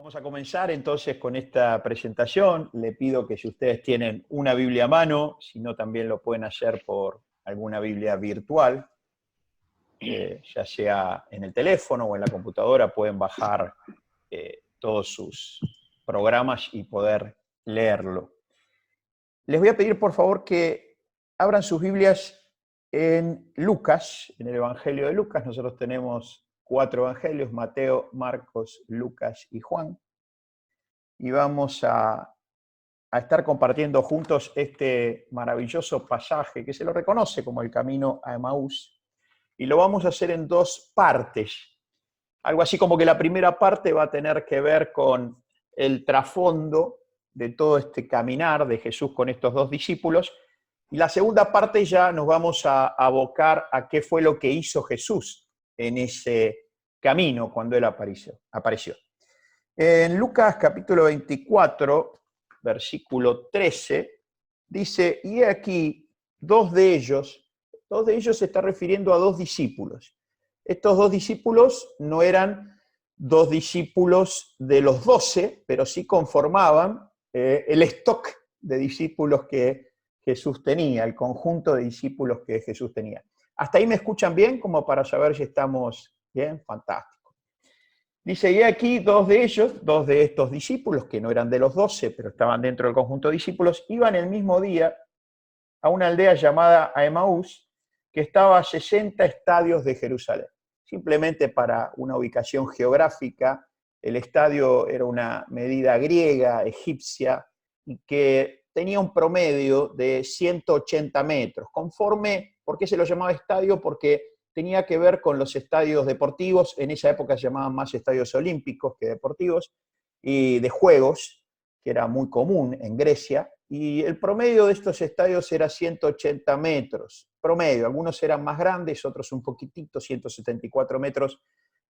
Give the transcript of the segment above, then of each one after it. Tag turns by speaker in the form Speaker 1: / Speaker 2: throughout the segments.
Speaker 1: Vamos a comenzar entonces con esta presentación. Le pido que si ustedes tienen una Biblia a mano, si no también lo pueden hacer por alguna Biblia virtual, ya sea en el teléfono o en la computadora, pueden bajar todos sus programas y poder leerlo. Les voy a pedir por favor que abran sus Biblias en Lucas, en el Evangelio de Lucas. Nosotros tenemos 4 evangelios: Mateo, Marcos, Lucas y Juan. Y vamos a estar compartiendo juntos este maravilloso pasaje que se lo reconoce como el camino a Emaús. Y lo vamos a hacer en 2 partes. Algo así como que la primera parte va a tener que ver con el trasfondo de todo este caminar de Jesús con estos 2 discípulos. Y la segunda parte ya nos vamos a abocar a qué fue lo que hizo Jesús en ese camino cuando Él apareció. En Lucas capítulo 24, versículo 13, dice, y aquí 2 de ellos se está refiriendo a 2 discípulos. Estos 2 discípulos no eran 2 discípulos de los 12, pero sí conformaban el stock de discípulos que Jesús tenía, el conjunto de discípulos que Jesús tenía. ¿Hasta ahí me escuchan bien? Como para saber si estamos bien. Fantástico. Dice, y aquí 2 de ellos, 2 de estos discípulos, que no eran de los 12, pero estaban dentro del conjunto de discípulos, iban el mismo día a una aldea llamada Emaús, que estaba a 60 estadios de Jerusalén. Simplemente para una ubicación geográfica, el estadio era una medida griega, egipcia, y que tenía un promedio de 180 metros. ¿Por qué se lo llamaba estadio? Porque tenía que ver con los estadios deportivos. En esa época se llamaban más estadios olímpicos que deportivos, y de juegos, que era muy común en Grecia, y el promedio de estos estadios era 180 metros, promedio. Algunos eran más grandes, otros un poquitito, 174 metros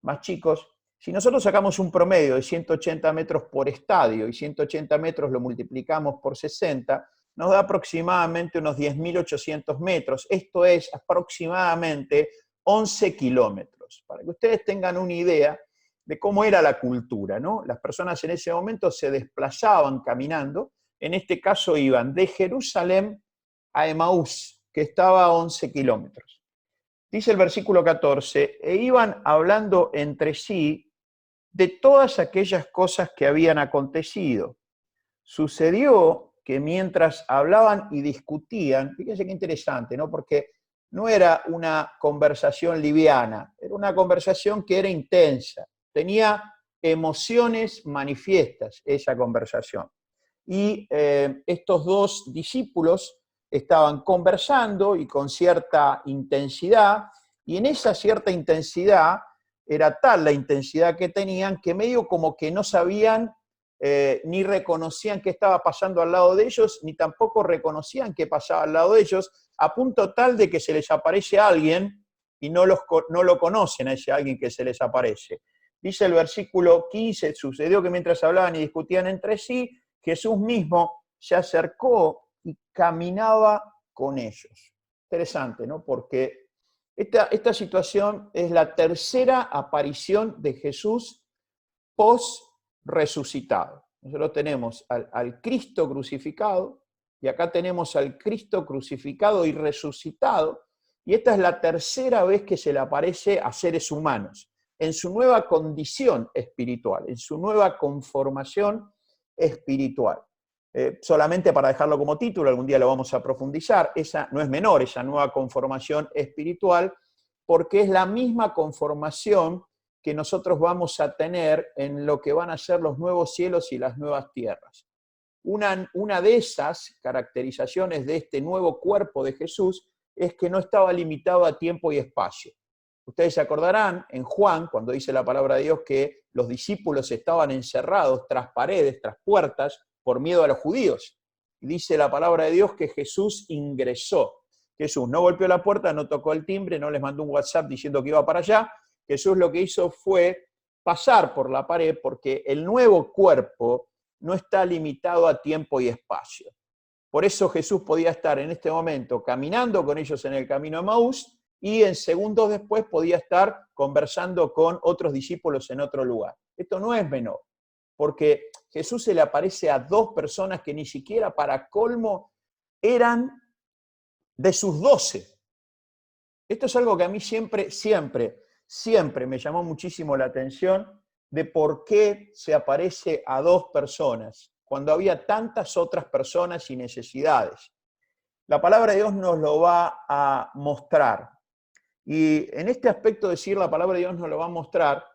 Speaker 1: más chicos. Si nosotros sacamos un promedio de 180 metros por estadio y 180 metros lo multiplicamos por 60, nos da aproximadamente unos 10.800 metros. Esto es aproximadamente 11 kilómetros, para que ustedes tengan una idea de cómo era la cultura, ¿no? Las personas en ese momento se desplazaban caminando. En este caso iban de Jerusalén a Emaús, que estaba a 11 kilómetros. Dice el versículo 14, e iban hablando entre sí de todas aquellas cosas que habían acontecido. Sucedió que mientras hablaban y discutían, fíjense qué interesante, ¿no? Porque no era una conversación liviana, era una conversación que era intensa, tenía emociones manifiestas esa conversación. Y estos 2 discípulos estaban conversando y con cierta intensidad, y en esa cierta intensidad era tal la intensidad que tenían que medio como que no sabían ni reconocían qué estaba pasando al lado de ellos, ni tampoco reconocían qué pasaba al lado de ellos, a punto tal de que se les aparece alguien y no lo conocen a ese alguien que se les aparece. Dice el versículo 15, sucedió que mientras hablaban y discutían entre sí, Jesús mismo se acercó y caminaba con ellos. Interesante, ¿no? Porque esta situación es la tercera aparición de Jesús post-resucitado. Nosotros tenemos al Cristo crucificado, y acá tenemos al Cristo crucificado y resucitado, y esta es la tercera vez que se le aparece a seres humanos, en su nueva condición espiritual, en su nueva conformación espiritual. Solamente para dejarlo como título, algún día lo vamos a profundizar, esa no es menor, esa nueva conformación espiritual, porque es la misma conformación que nosotros vamos a tener en lo que van a ser los nuevos cielos y las nuevas tierras. Una de esas caracterizaciones de este nuevo cuerpo de Jesús es que no estaba limitado a tiempo y espacio. Ustedes se acordarán en Juan, cuando dice la palabra de Dios que los discípulos estaban encerrados tras paredes, tras puertas, por miedo a los judíos. Y dice la palabra de Dios que Jesús ingresó. Jesús no golpeó la puerta, no tocó el timbre, no les mandó un WhatsApp diciendo que iba para allá. Jesús lo que hizo fue pasar por la pared, porque el nuevo cuerpo no está limitado a tiempo y espacio. Por eso Jesús podía estar en este momento caminando con ellos en el camino a Emaús, y en segundos después podía estar conversando con otros discípulos en otro lugar. Esto no es menor. porque Jesús se le aparece a 2 personas que ni siquiera para colmo eran de sus 12. Esto es algo que a mí siempre me llamó muchísimo la atención de por qué se aparece a 2 personas cuando había tantas otras personas y necesidades. La palabra de Dios nos lo va a mostrar. Y en este aspecto de decir la palabra de Dios nos lo va a mostrar,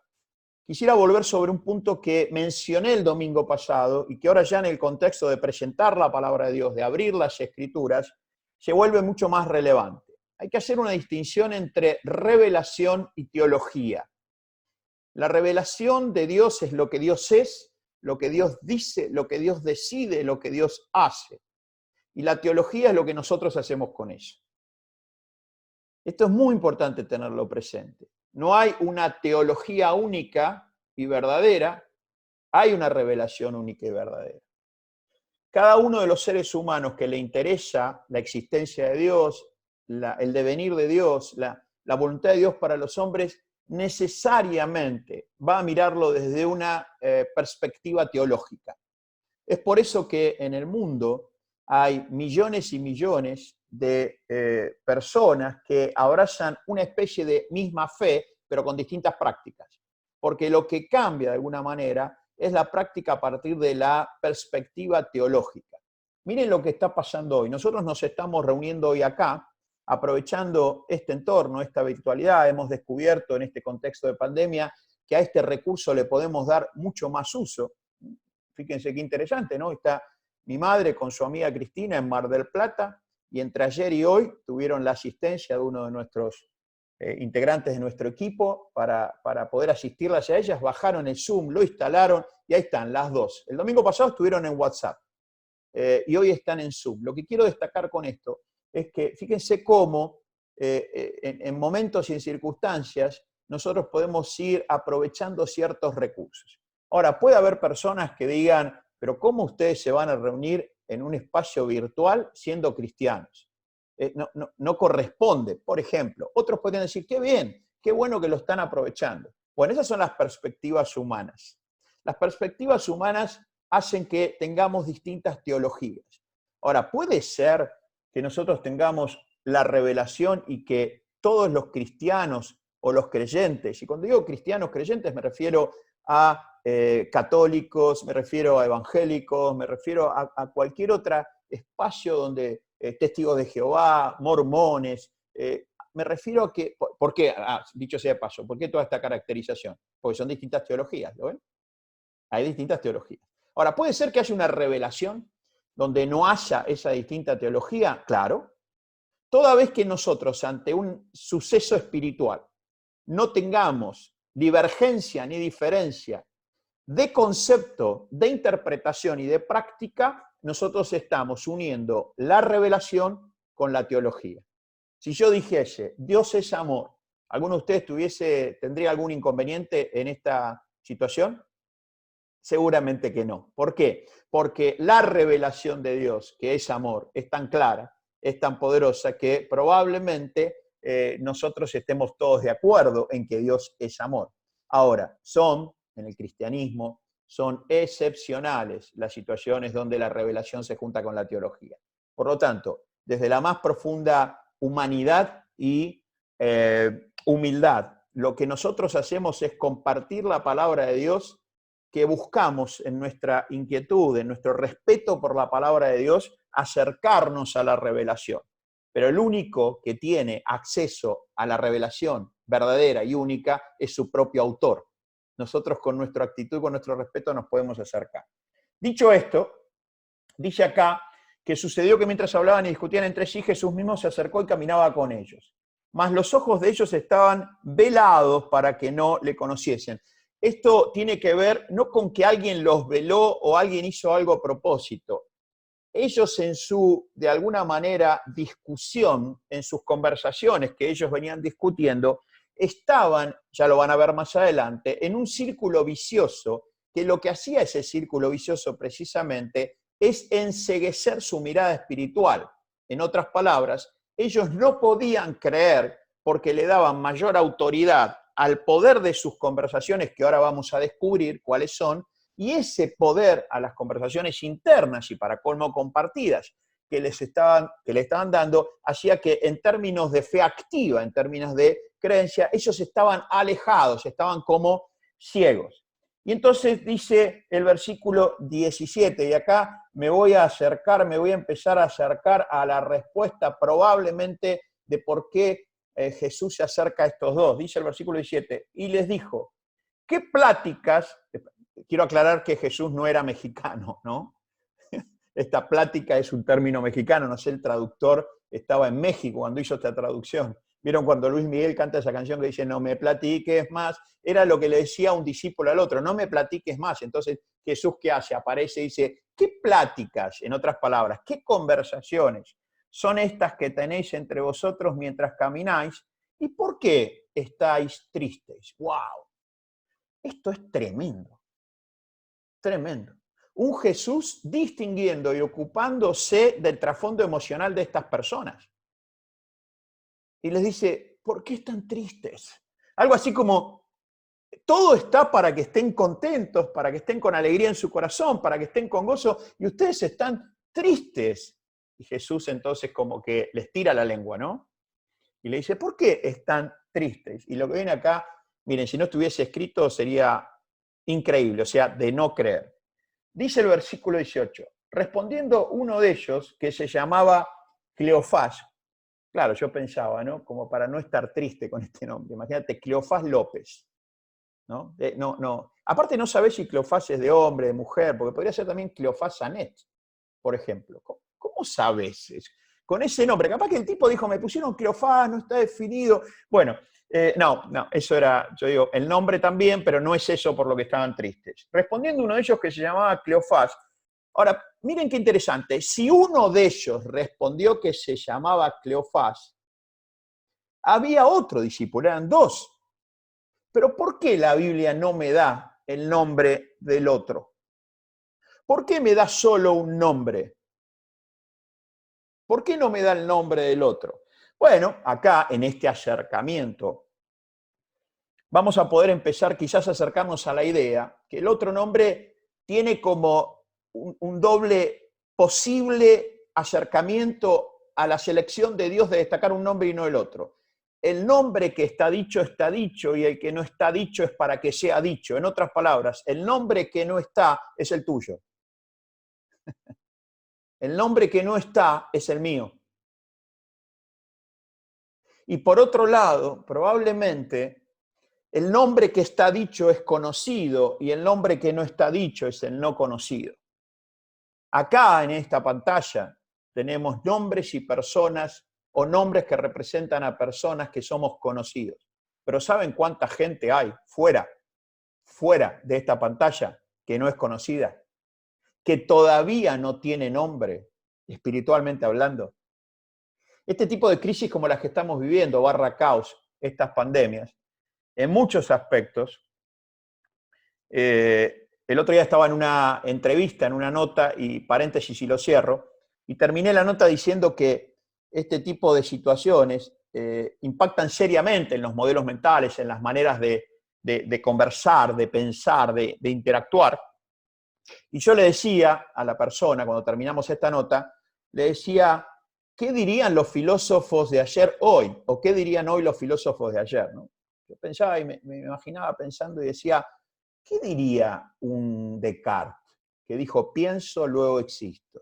Speaker 1: quisiera volver sobre un punto que mencioné el domingo pasado y que ahora ya en el contexto de presentar la palabra de Dios, de abrir las Escrituras, se vuelve mucho más relevante. Hay que hacer una distinción entre revelación y teología. La revelación de Dios es lo que Dios es, lo que Dios dice, lo que Dios decide, lo que Dios hace. Y la teología es lo que nosotros hacemos con eso. Esto es muy importante tenerlo presente. No hay una teología única y verdadera, hay una revelación única y verdadera. Cada uno de los seres humanos que le interesa la existencia de Dios, el devenir de Dios, la voluntad de Dios para los hombres, necesariamente va a mirarlo desde una perspectiva teológica. Es por eso que en el mundo hay millones y millones de personas que abrazan una especie de misma fe, pero con distintas prácticas. Porque lo que cambia de alguna manera es la práctica a partir de la perspectiva teológica. Miren lo que está pasando hoy. Nosotros nos estamos reuniendo hoy acá, aprovechando este entorno, esta virtualidad. Hemos descubierto en este contexto de pandemia que a este recurso le podemos dar mucho más uso. Fíjense qué interesante, ¿no? Está mi madre con su amiga Cristina en Mar del Plata, y entre ayer y hoy tuvieron la asistencia de uno de nuestros integrantes de nuestro equipo para poder asistirlas a ellas, bajaron el Zoom, lo instalaron y ahí están las dos. El domingo pasado estuvieron en WhatsApp y hoy están en Zoom. Lo que quiero destacar con esto es que fíjense cómo en momentos y en circunstancias nosotros podemos ir aprovechando ciertos recursos. Ahora, puede haber personas que digan, pero ¿cómo ustedes se van a reunir en un espacio virtual siendo cristianos? No corresponde, por ejemplo. Otros podrían decir, qué bien, qué bueno que lo están aprovechando. Bueno, esas son las perspectivas humanas. Las perspectivas humanas hacen que tengamos distintas teologías. Ahora, puede ser que nosotros tengamos la revelación y que todos los cristianos o los creyentes, y cuando digo cristianos creyentes me refiero a católicos, me refiero a evangélicos, me refiero a cualquier otro espacio donde testigos de Jehová, mormones, me refiero a que, ¿por qué? Dicho sea de paso, ¿por qué toda esta caracterización? Porque son distintas teologías, ¿lo ven? Hay distintas teologías. Ahora, ¿puede ser que haya una revelación donde no haya esa distinta teología? Claro. Toda vez que nosotros ante un suceso espiritual no tengamos divergencia ni diferencia de concepto, de interpretación y de práctica, nosotros estamos uniendo la revelación con la teología. Si yo dijese, Dios es amor, ¿alguno de ustedes tendría algún inconveniente en esta situación? Seguramente que no. ¿Por qué? Porque la revelación de Dios, que es amor, es tan clara, es tan poderosa, que probablemente nosotros estemos todos de acuerdo en que Dios es amor. Ahora, en el cristianismo, son excepcionales las situaciones donde la revelación se junta con la teología. Por lo tanto, desde la más profunda humanidad y humildad, lo que nosotros hacemos es compartir la palabra de Dios, que buscamos en nuestra inquietud, en nuestro respeto por la palabra de Dios, acercarnos a la revelación. Pero el único que tiene acceso a la revelación verdadera y única es su propio autor. Nosotros con nuestra actitud y con nuestro respeto nos podemos acercar. Dicho esto, dice acá que sucedió que mientras hablaban y discutían entre sí, Jesús mismo se acercó y caminaba con ellos. Mas los ojos de ellos estaban velados para que no le conociesen. Esto tiene que ver no con que alguien los veló o alguien hizo algo a propósito. Ellos en su, de alguna manera, discusión, en sus conversaciones que ellos venían discutiendo, estaban, ya lo van a ver más adelante, en un círculo vicioso, que lo que hacía ese círculo vicioso precisamente es enceguecer su mirada espiritual. En otras palabras, ellos no podían creer porque le daban mayor autoridad al poder de sus conversaciones, que ahora vamos a descubrir cuáles son, Y ese poder a las conversaciones internas y para colmo compartidas que le estaban dando, hacía que en términos de fe activa, en términos de creencia, ellos estaban alejados, estaban como ciegos. Y entonces dice el versículo 17, y acá me voy a empezar a acercar a la respuesta probablemente de por qué Jesús se acerca a estos dos. Dice el versículo 17, y les dijo, ¿qué pláticas? Quiero aclarar que Jesús no era mexicano, ¿no? Esta plática es un término mexicano, no sé, el traductor estaba en México cuando hizo esta traducción. ¿Vieron cuando Luis Miguel canta esa canción que dice, no me platiques más? Era lo que le decía un discípulo al otro, no me platiques más. Entonces Jesús, ¿qué hace? Aparece y dice, ¿qué pláticas, en otras palabras, qué conversaciones son estas que tenéis entre vosotros mientras camináis? ¿Y por qué estáis tristes? ¡Wow! Esto es tremendo, tremendo. Un Jesús distinguiendo y ocupándose del trasfondo emocional de estas personas. Y les dice, ¿por qué están tristes? Algo así como, todo está para que estén contentos, para que estén con alegría en su corazón, para que estén con gozo, y ustedes están tristes. Y Jesús entonces como que les tira la lengua, ¿no? Y le dice, ¿por qué están tristes? Y lo que viene acá, miren, si no estuviese escrito sería increíble, o sea, de no creer. Dice el versículo 18, respondiendo uno de ellos, que se llamaba Cleofás, claro, yo pensaba, ¿no? Como para no estar triste con este nombre, imagínate, Cleofás López, ¿no? No. Aparte no sabés si Cleofás es de hombre, de mujer, porque podría ser también Cleofás Sanet, por ejemplo. ¿Cómo sabes eso? Con ese nombre, capaz que el tipo dijo, me pusieron Cleofás, no está definido. Bueno, no, eso era, yo digo, el nombre también, pero no es eso por lo que estaban tristes. Respondiendo uno de ellos que se llamaba Cleofás. Ahora, miren qué interesante, si uno de ellos respondió que se llamaba Cleofás, había otro discípulo, eran dos. Pero ¿por qué la Biblia no me da el nombre del otro? ¿Por qué me da solo un nombre? ¿Por qué no me da el nombre del otro? Bueno, acá en este acercamiento vamos a poder empezar quizás a acercarnos a la idea que el otro nombre tiene como un doble posible acercamiento a la selección de Dios de destacar un nombre y no el otro. El nombre que está dicho, y el que no está dicho es para que sea dicho. En otras palabras, el nombre que no está es el tuyo. El nombre que no está es el mío. Y por otro lado, probablemente el nombre que está dicho es conocido y el nombre que no está dicho es el no conocido. Acá en esta pantalla tenemos nombres y personas o nombres que representan a personas que somos conocidos. Pero ¿saben cuánta gente hay fuera de esta pantalla que no es conocida? Que todavía no tiene nombre, espiritualmente hablando. Este tipo de crisis como las que estamos viviendo, caos, estas pandemias, en muchos aspectos. El otro día estaba en una entrevista, en una nota, y paréntesis y lo cierro, y terminé la nota diciendo que este tipo de situaciones impactan seriamente en los modelos mentales, en las maneras de conversar, de pensar, de interactuar. Y yo le decía a la persona, cuando terminamos esta nota, le decía, ¿qué dirían los filósofos de ayer hoy? ¿O qué dirían hoy los filósofos de ayer? ¿No? Yo pensaba y me imaginaba pensando y decía, ¿qué diría un Descartes que dijo pienso, luego existo?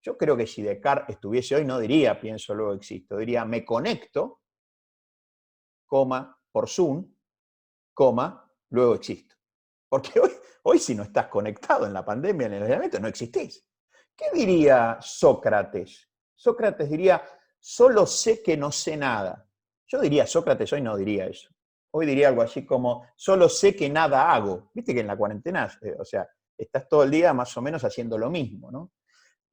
Speaker 1: Yo creo que si Descartes estuviese hoy no diría pienso, luego existo, diría me conecto, coma, por Zoom, coma, luego existo. Porque hoy si no estás conectado en la pandemia, en el aislamiento, no existís. ¿Qué diría Sócrates? Sócrates diría, solo sé que no sé nada. Yo diría, Sócrates hoy no diría eso. Hoy diría algo así como, solo sé que nada hago. Viste que en la cuarentena, o sea, estás todo el día más o menos haciendo lo mismo, ¿no?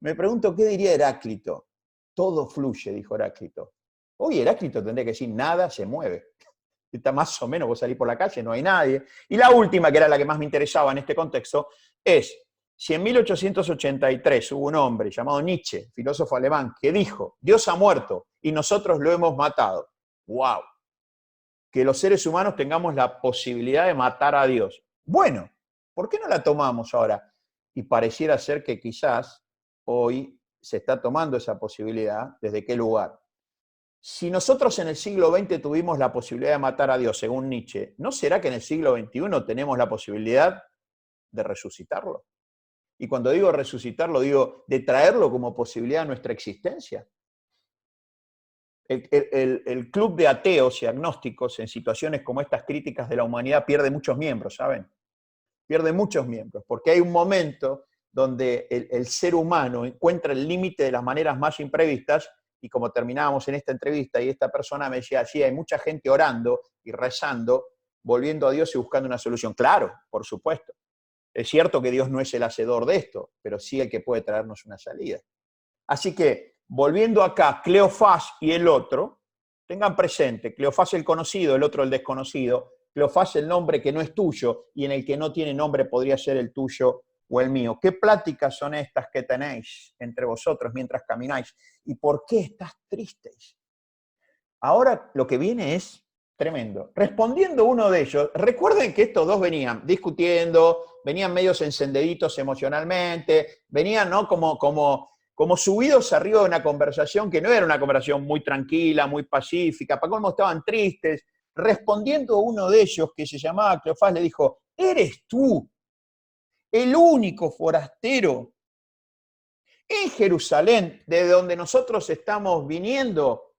Speaker 1: Me pregunto, ¿qué diría Heráclito? Todo fluye, dijo Heráclito. Hoy Heráclito tendría que decir, nada se mueve. Está más o menos, vos salís por la calle, no hay nadie. Y la última, que era la que más me interesaba en este contexto, es, si en 1883 hubo un hombre llamado Nietzsche, filósofo alemán, que dijo, Dios ha muerto y nosotros lo hemos matado. ¡Wow! Que los seres humanos tengamos la posibilidad de matar a Dios. Bueno, ¿Por qué no la tomamos ahora? Y pareciera ser que quizás hoy se está tomando esa posibilidad. ¿Desde qué lugar? Si nosotros en el siglo XX tuvimos la posibilidad de matar a Dios, según Nietzsche, ¿no será que en el siglo XXI tenemos la posibilidad de resucitarlo? Y cuando digo resucitarlo, digo de traerlo como posibilidad a nuestra existencia. El club de ateos y agnósticos en situaciones como estas críticas de la humanidad pierde muchos miembros, ¿saben? Pierde muchos miembros, porque hay un momento donde el ser humano encuentra el límite de las maneras más imprevistas, y como terminábamos en esta entrevista, y esta persona me decía, sí, hay mucha gente orando y rezando, volviendo a Dios y buscando una solución. Claro, por supuesto. Es cierto que Dios no es el hacedor de esto, pero sí el que puede traernos una salida. Así que, volviendo acá, Cleofás y el otro, tengan presente, Cleofás el conocido, el otro el desconocido, Cleofás el nombre que no es tuyo y en el que no tiene nombre podría ser el tuyo o el mío. ¿Qué pláticas son estas que tenéis entre vosotros mientras camináis? ¿Y por qué estás tristes? Ahora lo que viene es tremendo. Respondiendo uno de ellos, recuerden que estos dos venían discutiendo, venían medios encendeditos emocionalmente, venían, ¿no?, como subidos arriba de una conversación que no era una conversación muy tranquila, muy pacífica, para cómo estaban tristes. Respondiendo uno de ellos, que se llamaba Cleofás, le dijo, ¿eres tú el único forastero en Jerusalén, de donde nosotros estamos viniendo,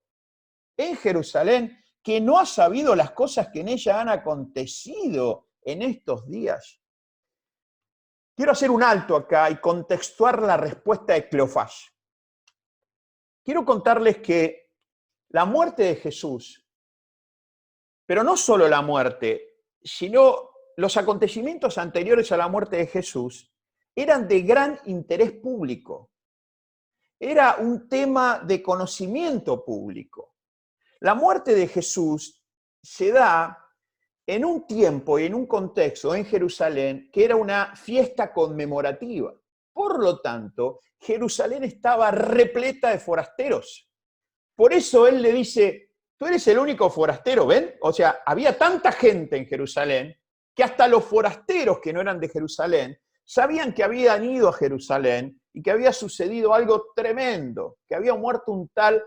Speaker 1: en Jerusalén, que no ha sabido las cosas que en ella han acontecido en estos días? Quiero hacer un alto acá y contextuar la respuesta de Cleofás. Quiero contarles que la muerte de Jesús, pero no solo la muerte, sino los acontecimientos anteriores a la muerte de Jesús, eran de gran interés público. Era un tema de conocimiento público. La muerte de Jesús se da en un tiempo y en un contexto en Jerusalén que era una fiesta conmemorativa. Por lo tanto, Jerusalén estaba repleta de forasteros. Por eso él le dice, tú eres el único forastero, ¿ven? O sea, había tanta gente en Jerusalén que hasta los forasteros que no eran de Jerusalén sabían que habían ido a Jerusalén y que había sucedido algo tremendo, que había muerto un tal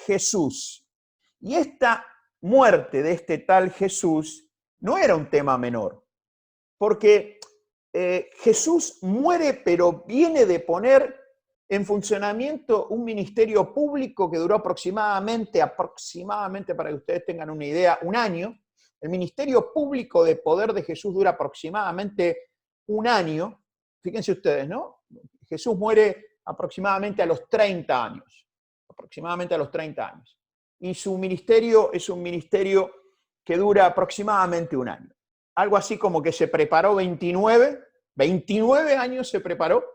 Speaker 1: Jesús. Y esta muerte de este tal Jesús no era un tema menor, porque Jesús muere, pero viene de poner en funcionamiento un ministerio público que duró aproximadamente, para que ustedes tengan una idea, un año. El ministerio público de poder de Jesús dura aproximadamente un año. Fíjense ustedes, ¿no? Jesús muere aproximadamente a los 30 años. Aproximadamente a los 30 años. Y su ministerio es un ministerio que dura aproximadamente un año. Algo así como que se preparó 29 años se preparó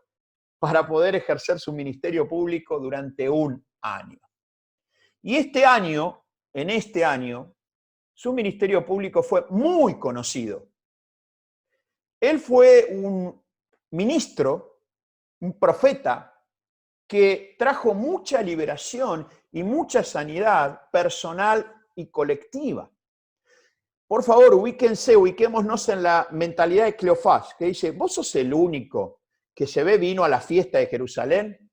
Speaker 1: para poder ejercer su ministerio público durante un año. Y en este año, su ministerio público fue muy conocido. Él fue un ministro, un profeta, que trajo mucha liberación y mucha sanidad personal y colectiva. Por favor, ubiquémonos en la mentalidad de Cleofás, que dice, vos sos el único que se ve vino a la fiesta de Jerusalén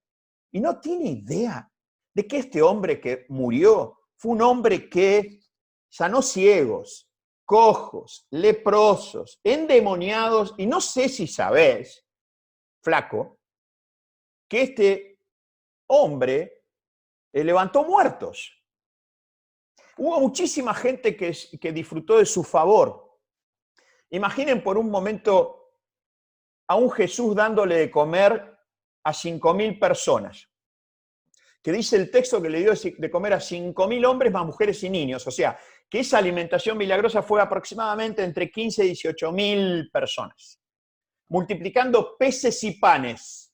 Speaker 1: y no tiene idea de que este hombre que murió fue un hombre que sanó ciegos, cojos, leprosos, endemoniados, y no sé si sabés, flaco, que este hombre levantó muertos. Hubo muchísima gente que disfrutó de su favor. Imaginen por un momento a un Jesús dándole de comer a 5.000 personas, que dice el texto que le dio de comer a 5.000 hombres más mujeres y niños, o sea, que esa alimentación milagrosa fue aproximadamente entre 15 y 18.000 personas, multiplicando peces y panes.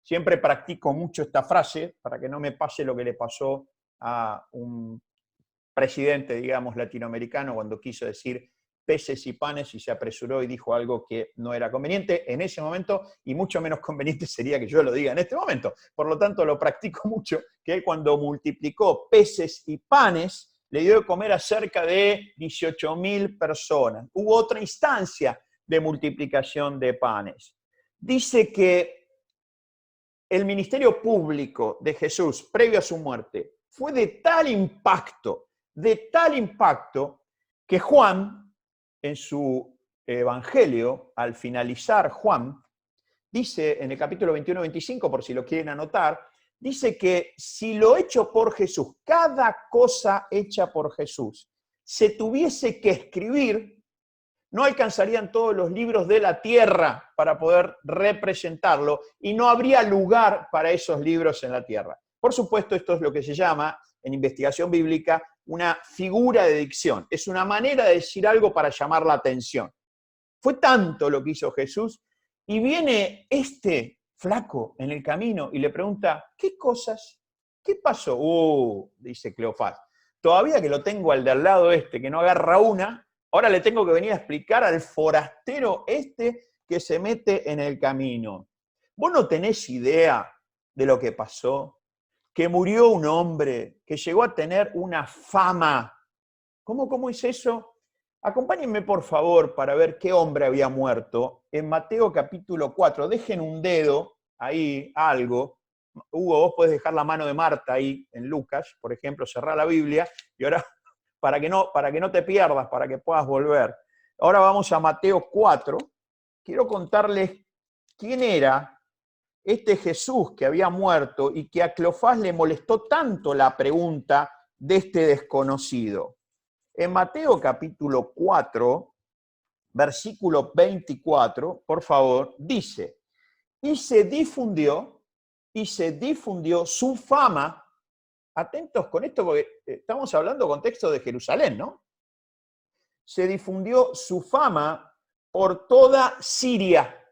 Speaker 1: Siempre practico mucho esta frase para que no me pase lo que le pasó a un presidente, digamos, latinoamericano cuando quiso decir peces y panes y se apresuró y dijo algo que no era conveniente en ese momento y mucho menos conveniente sería que yo lo diga en este momento. Por lo tanto, lo practico mucho, que él cuando multiplicó peces y panes le dio de comer a cerca de 18.000 personas. Hubo otra instancia de multiplicación de panes. Dice que el ministerio público de Jesús, previo a su muerte, fue de tal impacto, que Juan, en su evangelio, al finalizar Juan, dice en el capítulo 21-25, por si lo quieren anotar, dice que si lo hecho por Jesús, cada cosa hecha por Jesús, se tuviese que escribir, no alcanzarían todos los libros de la tierra para poder representarlo y no habría lugar para esos libros en la tierra. Por supuesto, esto es lo que se llama, en investigación bíblica, una figura de dicción. Es una manera de decir algo para llamar la atención. Fue tanto lo que hizo Jesús y viene este flaco en el camino y le pregunta, ¿qué cosas? ¿Qué pasó? Dice Cleofás, todavía que lo tengo al de al lado que no agarra una, ahora le tengo que venir a explicar al forastero que se mete en el camino. ¿Vos no tenés idea de lo que pasó? Que murió un hombre que llegó a tener una fama. ¿Cómo es eso? Acompáñenme, por favor, para ver qué hombre había muerto. En Mateo capítulo 4, dejen un dedo ahí, algo. Hugo, vos podés dejar la mano de Marta ahí en Lucas, por ejemplo, cerrar la Biblia, y ahora, para que no te pierdas, para que puedas volver. Ahora vamos a Mateo 4. Quiero contarles quién era este Jesús que había muerto y que a Cleofás le molestó tanto la pregunta de este desconocido. En Mateo capítulo 4, versículo 24, por favor, dice, y se difundió su fama. Atentos con esto porque estamos hablando contexto de Jerusalén, ¿no? Se difundió su fama por toda Siria.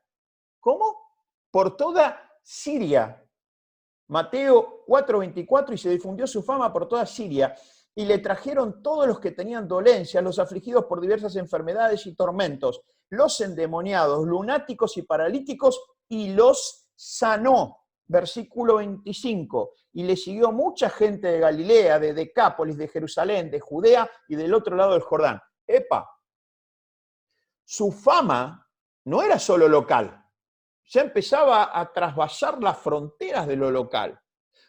Speaker 1: ¿Cómo? Por toda Siria. Mateo 4:24, y se difundió su fama por toda Siria, y le trajeron todos los que tenían dolencias, los afligidos por diversas enfermedades y tormentos, los endemoniados, lunáticos y paralíticos, y los sanó. Versículo 25, y le siguió mucha gente de Galilea, de Decápolis, de Jerusalén, de Judea y del otro lado del Jordán. ¡Epa! Su fama no era solo local, ya empezaba a trasvasar las fronteras de lo local.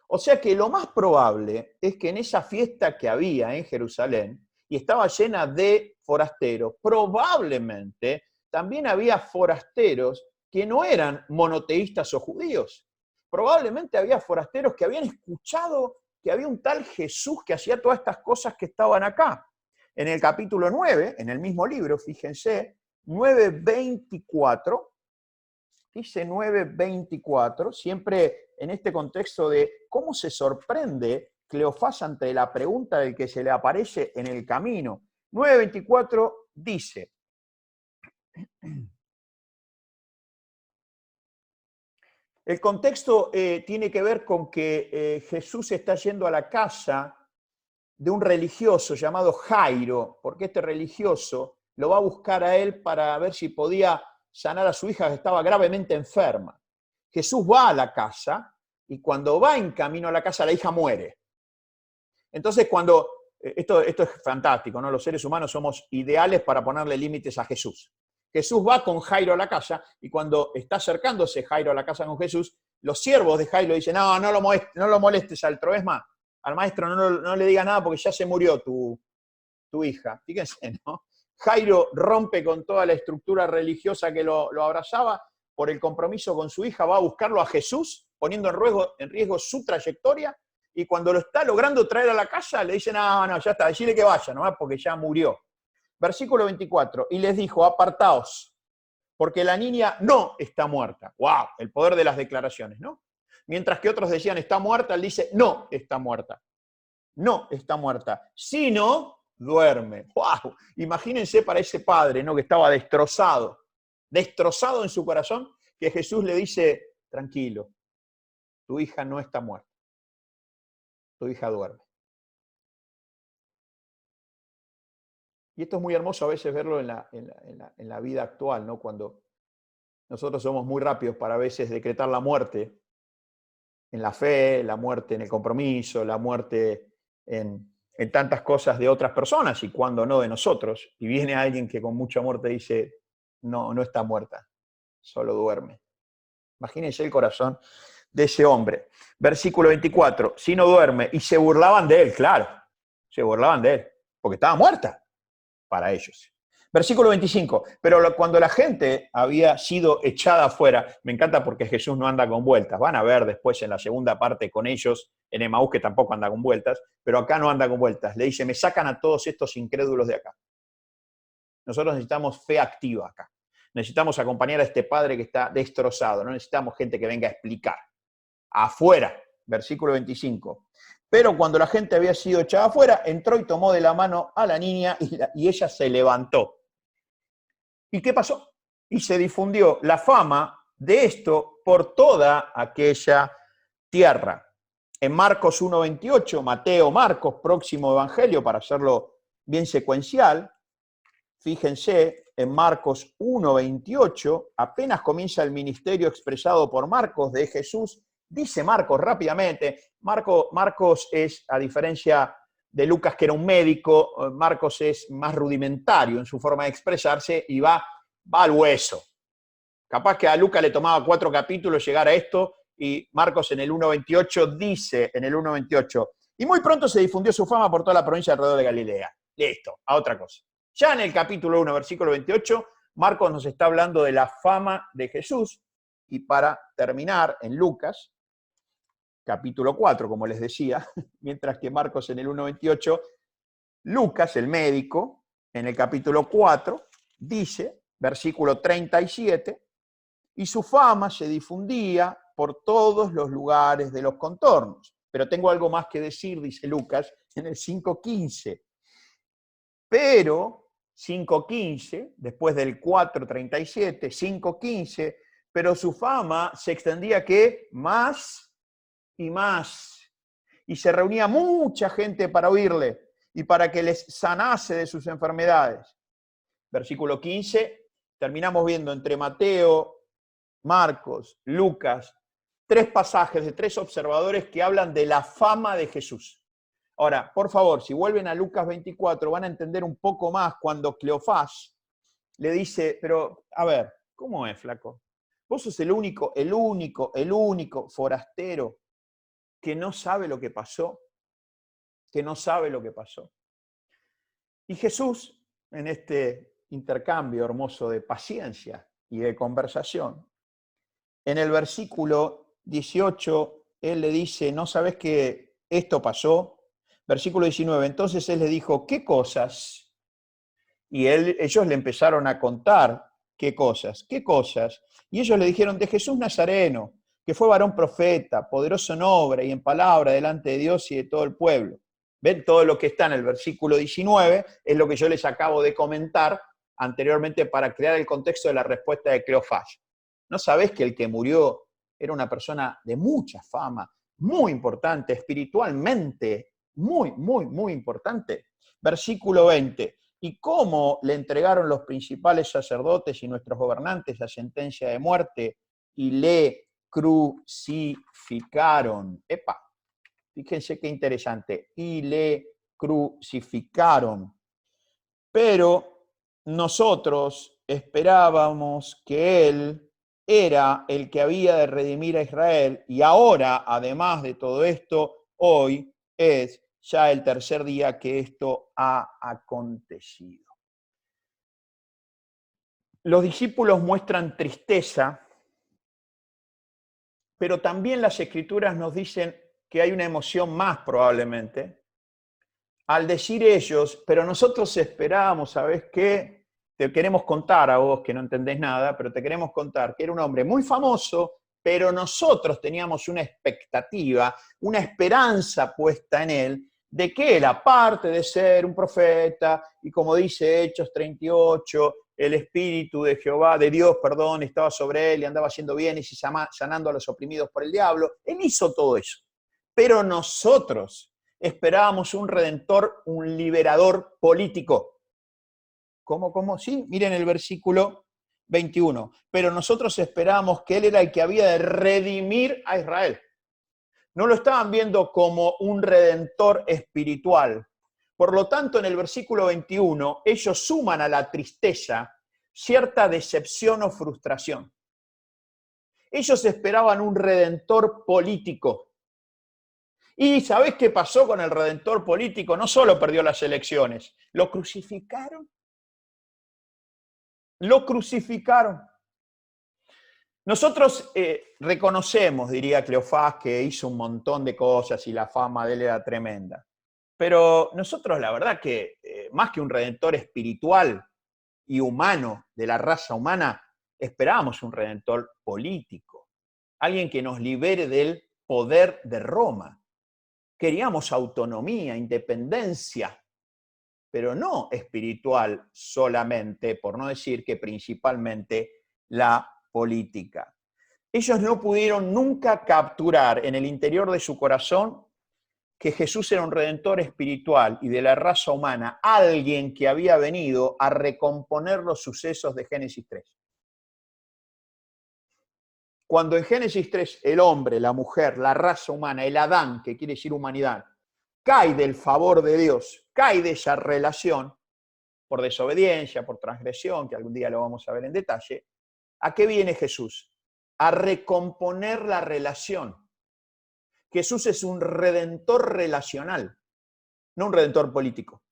Speaker 1: O sea que lo más probable es que en esa fiesta que había en Jerusalén, y estaba llena de forasteros, probablemente también había forasteros que no eran monoteístas o judíos. Probablemente había forasteros que habían escuchado que había un tal Jesús que hacía todas estas cosas que estaban acá. En el capítulo 9, en el mismo libro, fíjense, 9:24, dice 9:24, siempre en este contexto de cómo se sorprende Cleofás ante la pregunta del que se le aparece en el camino. 9:24 dice, el contexto tiene que ver con que Jesús está yendo a la casa de un religioso llamado Jairo, porque este religioso lo va a buscar a él para ver si podía sanar a su hija que estaba gravemente enferma. Jesús va a la casa y cuando va en camino a la casa la hija muere. Entonces esto es fantástico, ¿no? Los seres humanos somos ideales para ponerle límites a Jesús. Jesús va con Jairo a la casa y cuando está acercándose Jairo a la casa con Jesús, los siervos de Jairo dicen, no lo molestes al Troesma, al maestro no le diga nada porque ya se murió tu hija. Fíjense, ¿no? Jairo rompe con toda la estructura religiosa que lo abrazaba por el compromiso con su hija, va a buscarlo a Jesús, poniendo en riesgo su trayectoria, y cuando lo está logrando traer a la casa, le dicen, no, ya está, decirle que vaya, ¿no? Porque ya murió. Versículo 24, y les dijo, apartaos, porque la niña no está muerta. ¡Wow! El poder de las declaraciones, ¿no? Mientras que otros decían, está muerta, él dice, no está muerta. No está muerta, sino duerme. ¡Wow! Imagínense para ese padre, ¿no? Que estaba destrozado en su corazón, que Jesús le dice, tranquilo, tu hija no está muerta, tu hija duerme. Y esto es muy hermoso a veces verlo en la vida actual, ¿no? Cuando nosotros somos muy rápidos para a veces decretar la muerte en la fe, la muerte en el compromiso, la muerte en tantas cosas de otras personas y cuando no de nosotros. Y viene alguien que con mucho amor te dice, no está muerta, solo duerme. Imagínense el corazón de ese hombre. Versículo 24, si no duerme, y se burlaban de él, claro, se burlaban de él, porque estaba muerta para ellos. Versículo 25, pero cuando la gente había sido echada afuera, me encanta porque Jesús no anda con vueltas, van a ver después en la segunda parte con ellos, en Emaús que tampoco anda con vueltas, pero acá no anda con vueltas, le dice, me sacan a todos estos incrédulos de acá. Nosotros necesitamos fe activa acá, necesitamos acompañar a este padre que está destrozado, no necesitamos gente que venga a explicar. Afuera, versículo 25. Pero cuando la gente había sido echada afuera, entró y tomó de la mano a la niña y ella se levantó. ¿Y qué pasó? Y se difundió la fama de esto por toda aquella tierra. En Marcos 1:28, Mateo, Marcos, próximo evangelio, para hacerlo bien secuencial, fíjense, en Marcos 1:28, apenas comienza el ministerio expresado por Marcos de Jesús, dice Marcos rápidamente, Marcos es, a diferencia de Lucas, que era un médico, Marcos es más rudimentario en su forma de expresarse y va al hueso. Capaz que a Lucas le tomaba 4 capítulos llegar a esto, y Marcos en el 1:28 dice, en el 1:28, y muy pronto se difundió su fama por toda la provincia alrededor de Galilea. Listo, a otra cosa. Ya en el capítulo 1, versículo 28, Marcos nos está hablando de la fama de Jesús, y para terminar, en Lucas, capítulo 4, como les decía, mientras que Marcos en el 1:28, Lucas, el médico, en el capítulo 4, dice, versículo 37, y su fama se difundía por todos los lugares de los contornos. Pero tengo algo más que decir, dice Lucas, en el 5:15. Pero 5:15, después del 4:37, 5:15, pero su fama se extendía ¿qué? Más y más. Y se reunía mucha gente para oírle y para que les sanase de sus enfermedades. Versículo 15, terminamos viendo entre Mateo, Marcos, Lucas, 3 pasajes de 3 observadores que hablan de la fama de Jesús. Ahora, por favor, si vuelven a Lucas 24, van a entender un poco más cuando Cleofás le dice, pero, a ver, ¿cómo es, flaco? Vos sos el único forastero que no sabe lo que pasó, Y Jesús, en este intercambio hermoso de paciencia y de conversación, en el versículo 18, él le dice, ¿no sabes que esto pasó? Versículo 19, entonces él le dijo, ¿qué cosas? Y ellos le empezaron a contar, ¿qué cosas? Y ellos le dijeron, de Jesús Nazareno, que fue varón profeta, poderoso en obra y en palabra delante de Dios y de todo el pueblo. ¿Ven? Todo lo que está en el versículo 19 es lo que yo les acabo de comentar anteriormente para crear el contexto de la respuesta de Cleofás. ¿No sabés que el que murió era una persona de mucha fama, muy importante, espiritualmente, muy importante? Versículo 20. ¿Y cómo le entregaron los principales sacerdotes y nuestros gobernantes la sentencia de muerte y le crucificaron? ¡Epa! Fíjense qué interesante. Y le crucificaron. Pero nosotros esperábamos que él era el que había de redimir a Israel, y ahora, además de todo esto, hoy es ya el tercer día que esto ha acontecido. Los discípulos muestran tristeza, pero también las Escrituras nos dicen que hay una emoción más probablemente, al decir ellos, pero nosotros esperábamos, ¿sabes qué? Te queremos contar a vos, que no entendés nada, pero te queremos contar que era un hombre muy famoso, pero nosotros teníamos una expectativa, una esperanza puesta en él, de que él, aparte de ser un profeta, y como dice Hechos 38, el Espíritu de Jehová, de Dios, perdón, estaba sobre él y andaba haciendo bienes y sanando a los oprimidos por el diablo, él hizo todo eso. Pero nosotros esperábamos un redentor, un liberador político. ¿Cómo? Sí, miren el versículo 21. Pero nosotros esperábamos que él era el que había de redimir a Israel. No lo estaban viendo como un redentor espiritual. Por lo tanto, en el versículo 21, ellos suman a la tristeza, cierta decepción o frustración. Ellos esperaban un redentor político. ¿Y sabés qué pasó con el redentor político? No solo perdió las elecciones, lo crucificaron. Lo crucificaron. Nosotros reconocemos, diría Cleofás, que hizo un montón de cosas y la fama de él era tremenda. Pero nosotros, la verdad que más que un redentor espiritual y humano de la raza humana, esperábamos un redentor político, alguien que nos libere del poder de Roma. Queríamos autonomía, independencia, pero no espiritual solamente, por no decir que principalmente la política. Ellos no pudieron nunca capturar en el interior de su corazón que Jesús era un redentor espiritual y de la raza humana, alguien que había venido a recomponer los sucesos de Génesis 3. Cuando en Génesis 3 el hombre, la mujer, la raza humana, el Adán, que quiere decir humanidad, cae del favor de Dios, cae de esa relación, por desobediencia, por transgresión, que algún día lo vamos a ver en detalle, ¿a qué viene Jesús? A recomponer la relación. Jesús es un redentor relacional, no un redentor político.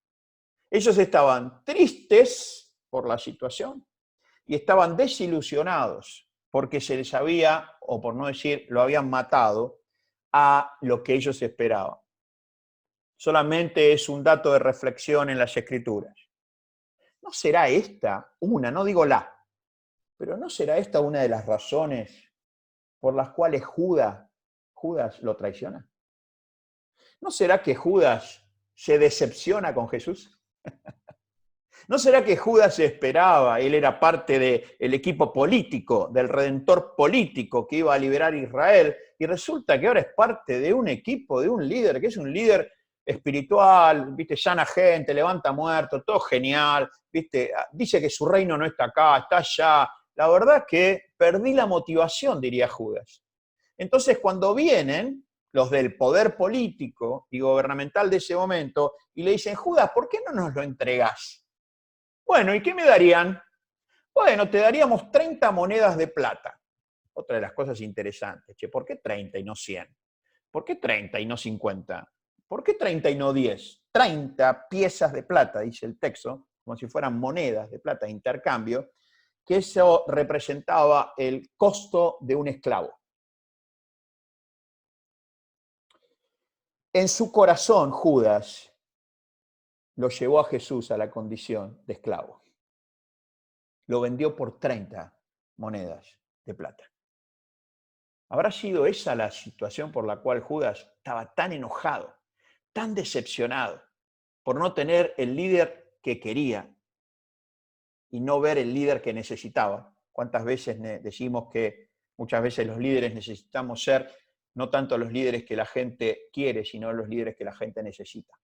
Speaker 1: Ellos estaban tristes por la situación y estaban desilusionados porque se les había, o por no decir, lo habían matado a lo que ellos esperaban. Solamente es un dato de reflexión en las Escrituras. ¿No será esta una, no digo la, pero no será esta una de las razones por las cuales Judas lo traiciona? ¿No será que Judas se decepciona con Jesús? ¿No será que Judas esperaba, él era parte del equipo político, del redentor político que iba a liberar a Israel, y resulta que ahora es parte de un equipo, de un líder, que es un líder espiritual, ¿viste? Sana gente, levanta muertos, todo genial, ¿viste? Dice que su reino no está acá, está allá. La verdad es que perdí la motivación, diría Judas. Entonces, cuando vienen los del poder político y gubernamental de ese momento y le dicen, Judas, ¿por qué no nos lo entregás? Bueno, ¿y qué me darían? Bueno, te daríamos 30 monedas de plata. Otra de las cosas interesantes. Che, ¿por qué 30 y no 100? ¿Por qué 30 y no 50? ¿Por qué 30 y no 10? 30 piezas de plata, dice el texto, como si fueran monedas de plata de intercambio, que eso representaba el costo de un esclavo. En su corazón, Judas lo llevó a Jesús a la condición de esclavo. Lo vendió por 30 monedas de plata. ¿Habrá sido esa la situación por la cual Judas estaba tan enojado, tan decepcionado, por no tener el líder que quería y no ver el líder que necesitaba? ¿Cuántas veces decimos que muchas veces los líderes necesitamos ser no tanto los líderes que la gente quiere, sino los líderes que la gente necesita?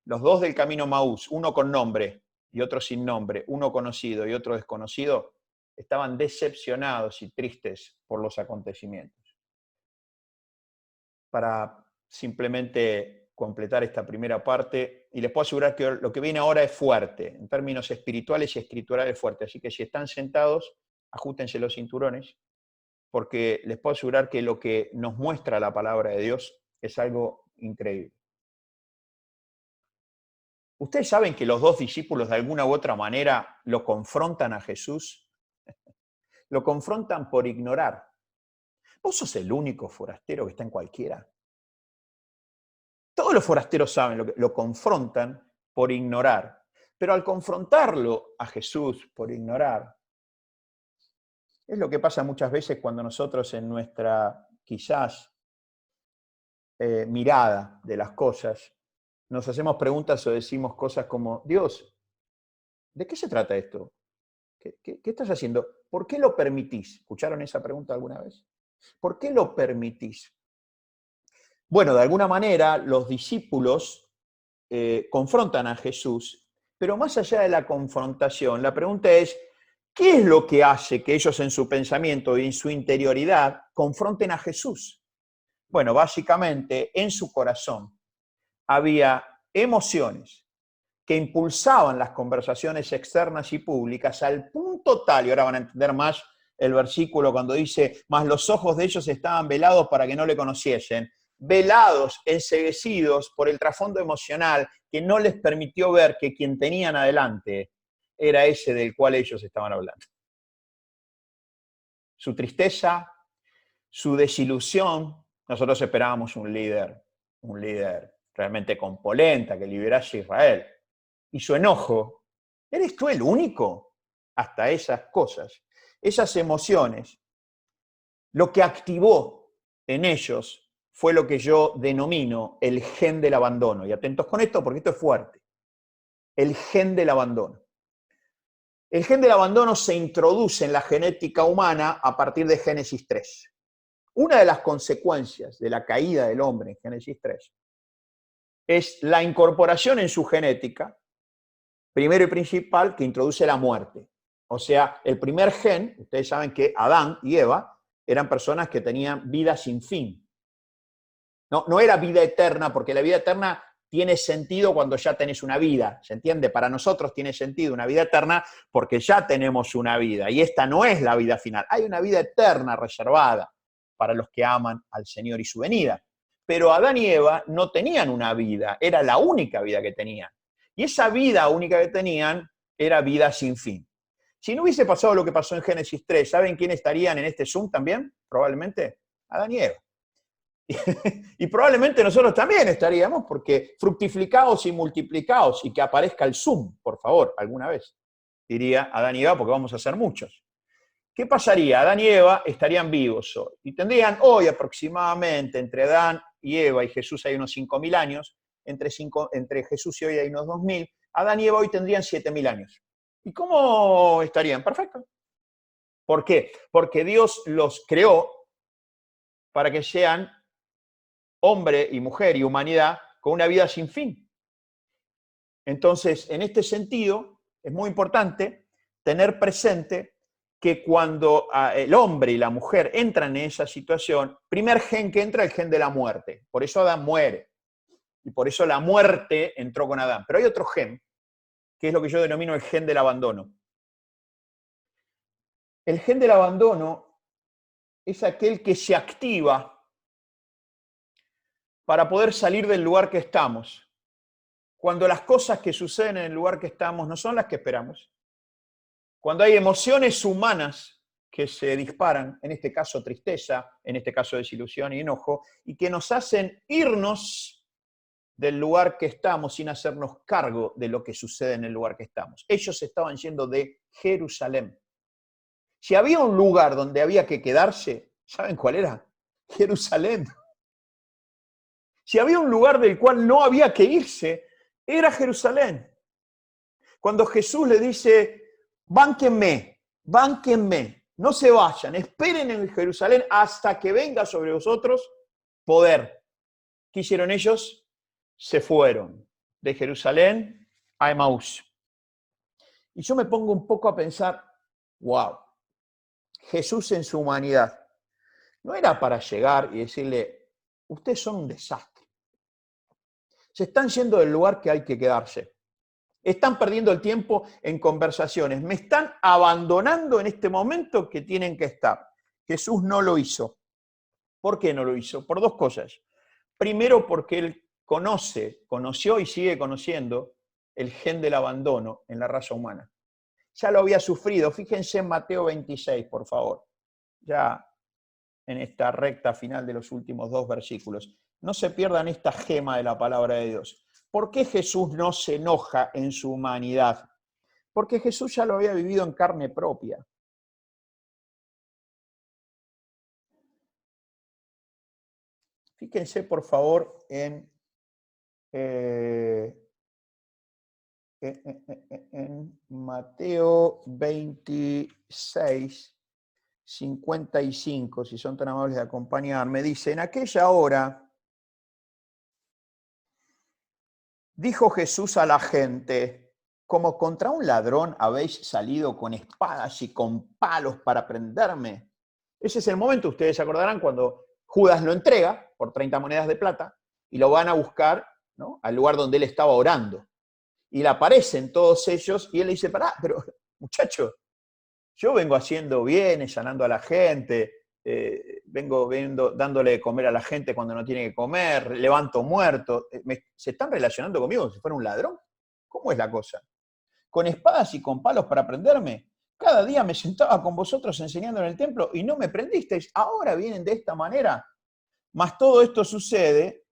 Speaker 1: Los dos del camino Maús, uno con nombre y otro sin nombre, uno conocido y otro desconocido, estaban decepcionados y tristes por los acontecimientos. Para simplemente completar esta primera parte, y les puedo asegurar que lo que viene ahora es fuerte, en términos espirituales y escriturales fuerte, así que si están sentados, ajustense los cinturones, porque les puedo asegurar que lo que nos muestra la palabra de Dios es algo increíble. ¿Ustedes saben que los dos discípulos de alguna u otra manera lo confrontan a Jesús? Lo confrontan por ignorar. ¿Vos sos el único forastero que está en cualquiera? Todos los forasteros saben lo confrontan por ignorar. Pero al confrontarlo a Jesús por ignorar, es lo que pasa muchas veces cuando nosotros en nuestra quizás mirada de las cosas nos hacemos preguntas o decimos cosas como, Dios, ¿de qué se trata esto? ¿Qué estás haciendo? ¿Por qué lo permitís? ¿Escucharon esa pregunta alguna vez? ¿Por qué lo permitís? Bueno, de alguna manera los discípulos confrontan a Jesús, pero más allá de la confrontación, la pregunta es, ¿qué es lo que hace que ellos en su pensamiento y en su interioridad confronten a Jesús? Bueno, básicamente en su corazón había emociones que impulsaban las conversaciones externas y públicas al punto tal, y ahora van a entender más el versículo cuando dice, mas los ojos de ellos estaban velados para que no le conociesen, velados, enceguecidos por el trasfondo emocional que no les permitió ver que quien tenían adelante era ese del cual ellos estaban hablando. Su tristeza, su desilusión, nosotros esperábamos un líder realmente con polenta que liberase a Israel. Y su enojo, ¿eres tú el único? Hasta esas cosas, esas emociones, lo que activó en ellos fue lo que yo denomino el gen del abandono. Y atentos con esto porque esto es fuerte. El gen del abandono. El gen del abandono se introduce en la genética humana a partir de Génesis 3. Una de las consecuencias de la caída del hombre en Génesis 3 es la incorporación en su genética, primero y principal, que introduce la muerte. O sea, el primer gen, ustedes saben que Adán y Eva eran personas que tenían vida sin fin. No era vida eterna, porque la vida eterna tiene sentido cuando ya tenés una vida, ¿se entiende? Para nosotros tiene sentido una vida eterna porque ya tenemos una vida, y esta no es la vida final. Hay una vida eterna reservada para los que aman al Señor y su venida. Pero Adán y Eva no tenían una vida, era la única vida que tenían. Y esa vida única que tenían era vida sin fin. Si no hubiese pasado lo que pasó en Génesis 3, ¿saben quién estarían en este Zoom también? Probablemente Adán y Eva. Y probablemente nosotros también estaríamos, porque fructificaos y multiplicaos, y que aparezca el Zoom, por favor, alguna vez, diría Adán y Eva, porque vamos a ser muchos. ¿Qué pasaría? Adán y Eva estarían vivos hoy, y tendrían hoy aproximadamente, entre Adán y Eva y Jesús hay unos 5.000 años, entre Jesús y hoy hay unos 2.000, Adán y Eva hoy tendrían 7.000 años. ¿Y cómo estarían? Perfecto. ¿Por qué? Porque Dios los creó para que sean hombre y mujer y humanidad con una vida sin fin. Entonces, en este sentido, es muy importante tener presente que cuando el hombre y la mujer entran en esa situación, primer gen que entra es el gen de la muerte. Por eso Adán muere. Y por eso la muerte entró con Adán. Pero hay otro gen, que es lo que yo denomino el gen del abandono. El gen del abandono es aquel que se activa para poder salir del lugar que estamos, cuando las cosas que suceden en el lugar que estamos no son las que esperamos, cuando hay emociones humanas que se disparan, en este caso tristeza, en este caso desilusión y enojo, y que nos hacen irnos del lugar que estamos sin hacernos cargo de lo que sucede en el lugar que estamos. Ellos estaban yendo de Jerusalén. Si había un lugar donde había que quedarse, ¿saben cuál era? Jerusalén. Si había un lugar del cual no había que irse, era Jerusalén. Cuando Jesús le dice, bánquenme, no se vayan, esperen en Jerusalén hasta que venga sobre vosotros poder. ¿Qué hicieron ellos? Se fueron de Jerusalén a Emaús. Y yo me pongo un poco a pensar, wow, Jesús en su humanidad no era para llegar y decirle, ustedes son un desastre. Se están yendo del lugar que hay que quedarse. Están perdiendo el tiempo en conversaciones. Me están abandonando en este momento que tienen que estar. Jesús no lo hizo. ¿Por qué no lo hizo? Por dos cosas. Primero, porque él conoció y sigue conociendo el gen del abandono en la raza humana. Ya lo había sufrido. Fíjense en Mateo 26, por favor. Ya en esta recta final de los últimos dos versículos. No se pierdan esta gema de la palabra de Dios. ¿Por qué Jesús no se enoja en su humanidad? Porque Jesús ya lo había vivido en carne propia. Fíjense, por favor, en Mateo 26, 55, si son tan amables de acompañarme. Dice, en aquella hora dijo Jesús a la gente, como contra un ladrón habéis salido con espadas y con palos para prenderme. Ese es el momento, ustedes se acordarán, cuando Judas lo entrega por 30 monedas de plata y lo van a buscar, ¿no?, al lugar donde él estaba orando. y le aparecen todos ellos, y él le dice, pará, pero muchacho, yo vengo haciendo bienes, sanando a la gente, vengo dándole de comer a la gente cuando no tiene que comer, levanto muertos, ¿se están relacionando conmigo como si fuera un ladrón? ¿Cómo es la cosa? ¿Con espadas y con palos para prenderme? Cada día me sentaba con vosotros enseñando en el templo y no me prendisteis. Ahora vienen de esta manera. Mas todo esto sucede,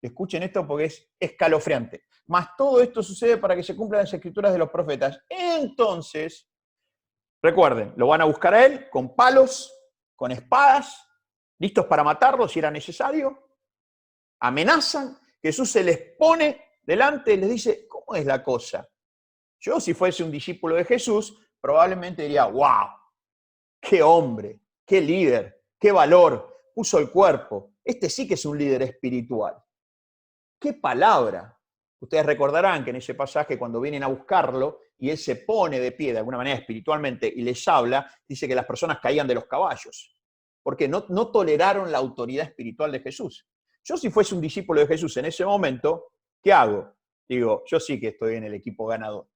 Speaker 1: escuchen esto porque es escalofriante, mas todo esto sucede para que se cumplan las escrituras de los profetas. Entonces, recuerden, lo van a buscar a él con palos, con espadas, listos para matarlo si era necesario. Amenazan, Jesús se les pone delante y les dice, ¿cómo es la cosa? Yo, si fuese un discípulo de Jesús, probablemente diría, wow, qué hombre, qué líder, qué valor, puso el cuerpo. Este sí que es un líder espiritual. ¡Qué palabra! Ustedes recordarán que en ese pasaje, cuando vienen a buscarlo, y él se pone de pie de alguna manera espiritualmente y les habla, dice que las personas caían de los caballos, porque no toleraron la autoridad espiritual de Jesús. Yo, si fuese un discípulo de Jesús en ese momento, ¿qué hago? Digo, yo sí que estoy en el equipo ganador.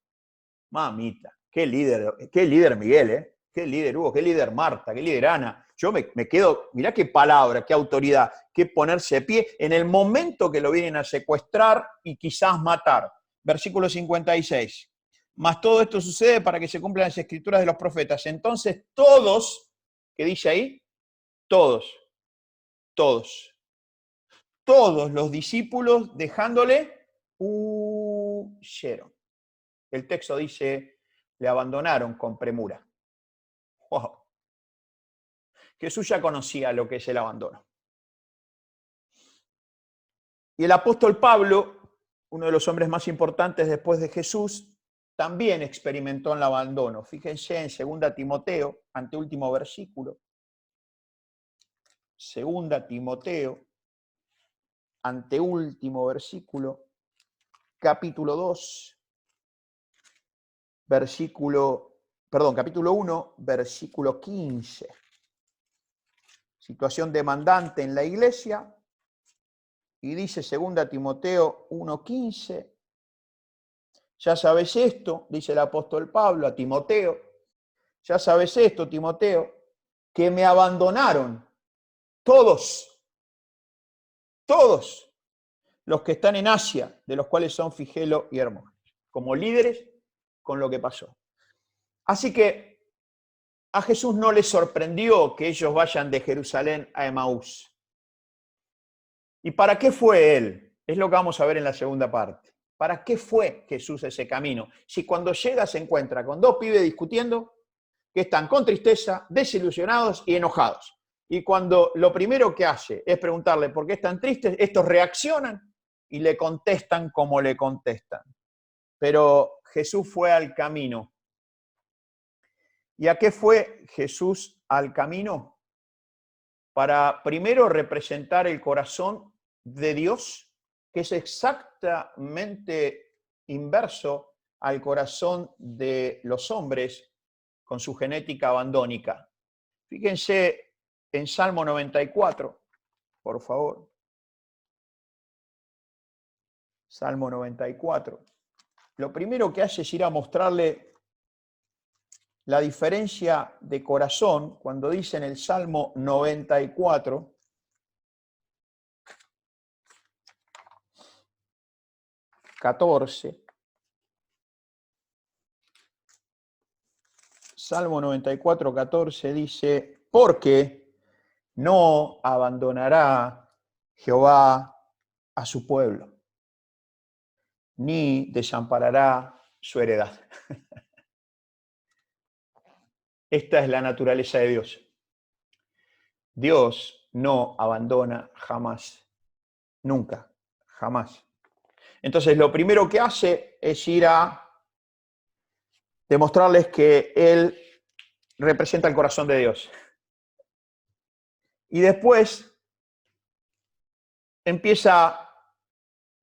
Speaker 1: Mamita, qué líder Miguel, ¿eh? Qué líder Hugo, qué líder Marta, qué líder Ana. Yo me quedo, mirá qué palabra, qué autoridad, qué ponerse de pie en el momento que lo vienen a secuestrar y quizás matar. Versículo 56. Mas todo esto sucede para que se cumplan las escrituras de los profetas. Entonces todos, ¿qué dice ahí? Todos los discípulos dejándole huyeron. El texto dice, le abandonaron con premura. Wow. Jesús ya conocía lo que es el abandono. Y el apóstol Pablo, uno de los hombres más importantes después de Jesús, también experimentó el abandono. Fíjense en 2 Timoteo, anteúltimo versículo. 2 Timoteo, anteúltimo versículo, capítulo 2, capítulo 1, versículo 15. Situación demandante en la iglesia. Y dice 2 Timoteo 1:15, ya sabes esto, dice el apóstol Pablo a Timoteo, ya sabes esto, Timoteo, que me abandonaron todos los que están en Asia, de los cuales son Figelo y Hermógenes, como líderes con lo que pasó. Así que a Jesús no le sorprendió que ellos vayan de Jerusalén a Emaús. ¿Y para qué fue él? Es lo que vamos a ver en la segunda parte. ¿Para qué fue Jesús ese camino? Si cuando llega se encuentra con dos pibes discutiendo que están con tristeza, desilusionados y enojados. Y cuando lo primero que hace es preguntarle por qué están tristes, estos reaccionan y le contestan como le contestan. Pero Jesús fue al camino. ¿Y a qué fue Jesús al camino? Para primero representar el corazón de Dios, que es exactamente inverso al corazón de los hombres con su genética abandónica. Fíjense en Salmo 94, por favor. Salmo 94. Lo primero que hace es ir a mostrarle la diferencia de corazón cuando dice en el Salmo 94, Salmo 94, 14 dice, porque no abandonará Jehová a su pueblo, ni desamparará su heredad. Esta es la naturaleza de Dios. Dios no abandona jamás, nunca, jamás. Entonces, lo primero que hace es ir a demostrarles que Él representa el corazón de Dios. Y después empieza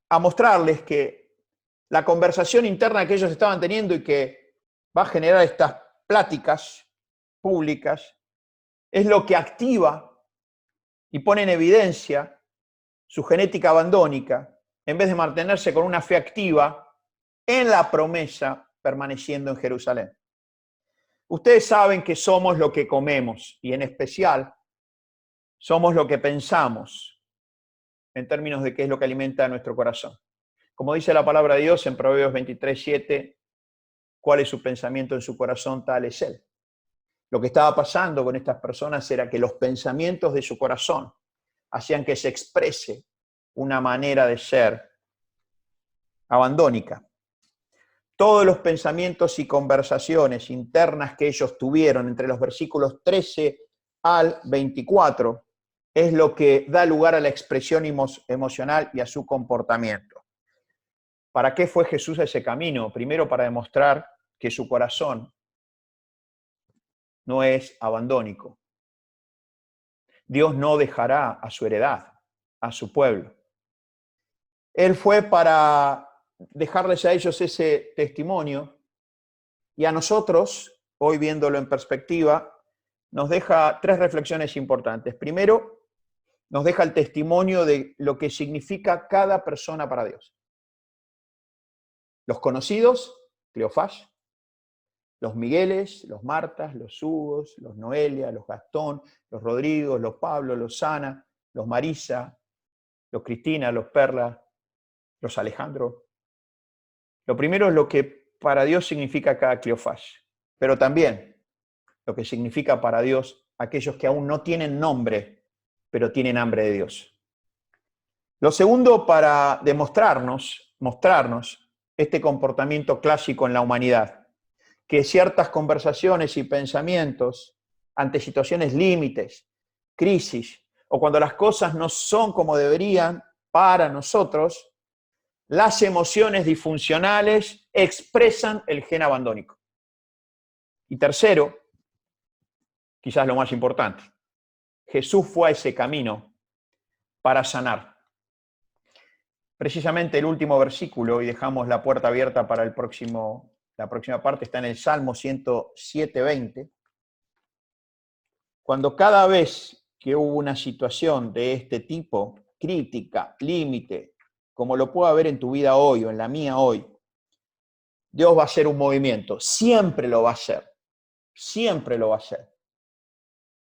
Speaker 1: a mostrarles que la conversación interna que ellos estaban teniendo y que va a generar estas pláticas públicas es lo que activa y pone en evidencia su genética abandónica. En vez de mantenerse con una fe activa, en la promesa, permaneciendo en Jerusalén. Ustedes saben que somos lo que comemos y en especial somos lo que pensamos en términos de qué es lo que alimenta nuestro corazón. Como dice la palabra de Dios en Proverbios 23:7, cuál es su pensamiento en su corazón, tal es él. Lo que estaba pasando con estas personas era que los pensamientos de su corazón hacían que se exprese una manera de ser abandónica. Todos los pensamientos y conversaciones internas que ellos tuvieron entre los versículos 13 al 24 es lo que da lugar a la expresión emocional y a su comportamiento. ¿Para qué fue Jesús ese camino? Primero, para demostrar que su corazón no es abandónico. Dios no dejará a su heredad, a su pueblo. Él fue para dejarles a ellos ese testimonio y a nosotros, hoy viéndolo en perspectiva, nos deja tres reflexiones importantes. Primero, nos deja el testimonio de lo que significa cada persona para Dios. Los conocidos, Cleofás, los Migueles, los Martas, los Hugos, los Noelia, los Gastón, los Rodrigos, los Pablo, los Sana, los Marisa, los Cristina, los Perla, los Alejandro. Lo primero es lo que para Dios significa cada Cleofás, pero también lo que significa para Dios aquellos que aún no tienen nombre, pero tienen hambre de Dios. Lo segundo, para mostrarnos este comportamiento clásico en la humanidad, que ciertas conversaciones y pensamientos ante situaciones límites, crisis, o cuando las cosas no son como deberían para nosotros, las emociones disfuncionales expresan el gen abandónico. Y tercero, quizás lo más importante, Jesús fue a ese camino para sanar. Precisamente el último versículo, y dejamos la puerta abierta para la próxima parte, está en el Salmo 107:20. Cuando cada vez que hubo una situación de este tipo, crítica, límite, como lo puede haber en tu vida hoy o en la mía hoy, Dios va a hacer un movimiento, siempre lo va a hacer, siempre lo va a hacer.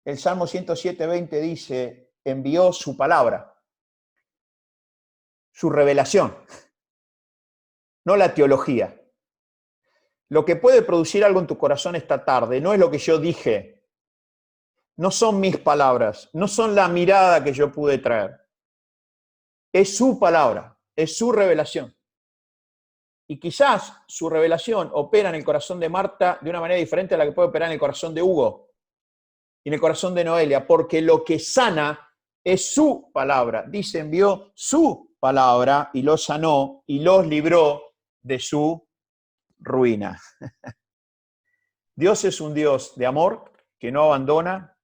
Speaker 1: El Salmo 107:20 dice, envió su palabra, su revelación, no la teología. Lo que puede producir algo en tu corazón esta tarde no es lo que yo dije, no son mis palabras, no son la mirada que yo pude traer. Es su palabra, es su revelación. Y quizás su revelación opera en el corazón de Marta de una manera diferente a la que puede operar en el corazón de Hugo y en el corazón de Noelia, porque lo que sana es su palabra. Dice, envió su palabra y los sanó y los libró de su ruina. Dios es un Dios de amor que no abandona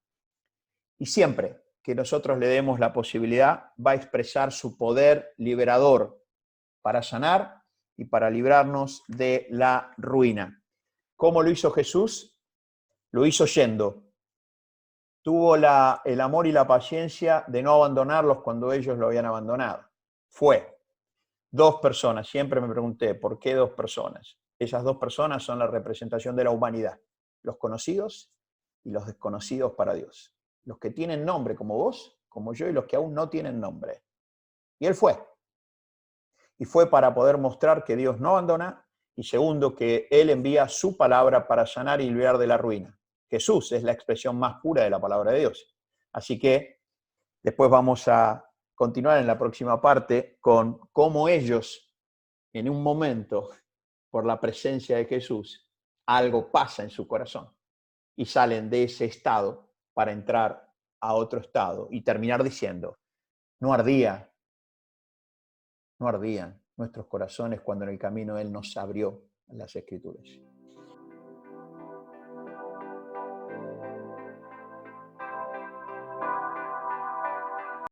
Speaker 1: y siempre que nosotros le demos la posibilidad va a expresar su poder liberador para sanar y para librarnos de la ruina. ¿Cómo lo hizo Jesús? Lo hizo yendo. Tuvo el amor y la paciencia de no abandonarlos cuando ellos lo habían abandonado. Fue. 2 personas. Siempre me pregunté, ¿por qué 2 personas? Esas 2 personas son la representación de la humanidad. Los conocidos y los desconocidos para Dios. Los que tienen nombre como vos, como yo, y los que aún no tienen nombre. Y Él fue. Y fue para poder mostrar que Dios no abandona, y segundo, que Él envía su palabra para sanar y liberar de la ruina. Jesús es la expresión más pura de la palabra de Dios. Así que después vamos a continuar en la próxima parte con cómo ellos, en un momento, por la presencia de Jesús, algo pasa en su corazón y salen de ese estado para entrar a otro estado y terminar diciendo, no ardían nuestros corazones cuando en el camino Él nos abrió las Escrituras.